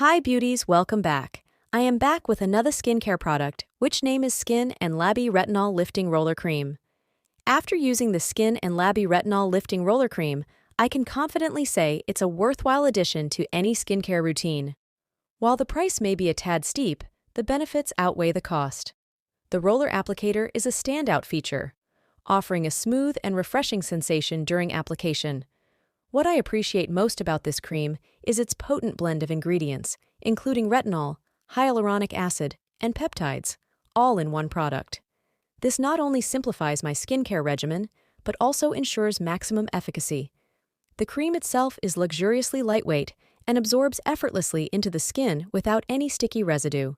Hi beauties, welcome back. I am back with another skincare product, which name is Skin&Lab Retinol Lifting Roller Cream. After using the Skin&Lab Retinol Lifting Roller Cream, I can confidently say it's a worthwhile addition to any skincare routine. While the price may be a tad steep, the benefits outweigh the cost. The roller applicator is a standout feature, offering a smooth and refreshing sensation during application. What I appreciate most about this cream is its potent blend of ingredients, including retinol, hyaluronic acid, and peptides, all in one product. This not only simplifies my skincare regimen, but also ensures maximum efficacy. The cream itself is luxuriously lightweight and absorbs effortlessly into the skin without any sticky residue.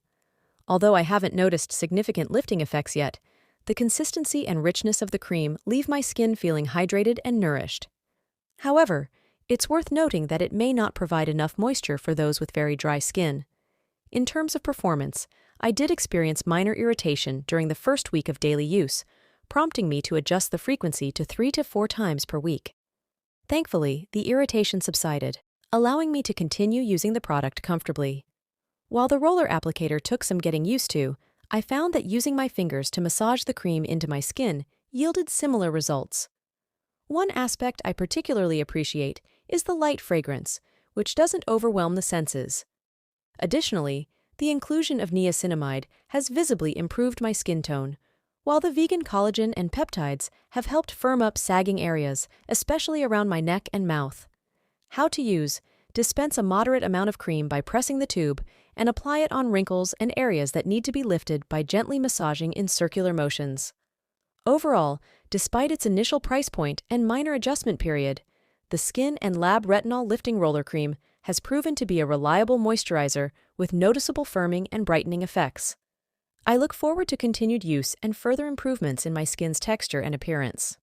Although I haven't noticed significant lifting effects yet, the consistency and richness of the cream leave my skin feeling hydrated and nourished. However, it's worth noting that it may not provide enough moisture for those with very dry skin. In terms of performance, I did experience minor irritation during the first week of daily use, prompting me to adjust the frequency to 3 to 4 times per week. Thankfully, the irritation subsided, allowing me to continue using the product comfortably. While the roller applicator took some getting used to, I found that using my fingers to massage the cream into my skin yielded similar results. One aspect I particularly appreciate is the light fragrance, which doesn't overwhelm the senses. Additionally, the inclusion of niacinamide has visibly improved my skin tone, while the vegan collagen and peptides have helped firm up sagging areas, especially around my neck and mouth. How to use: dispense a moderate amount of cream by pressing the tube and apply it on wrinkles and areas that need to be lifted by gently massaging in circular motions. Overall, despite its initial price point and minor adjustment period, the Skin&Lab Retinol Lifting Roller Cream has proven to be a reliable moisturizer with noticeable firming and brightening effects. I look forward to continued use and further improvements in my skin's texture and appearance.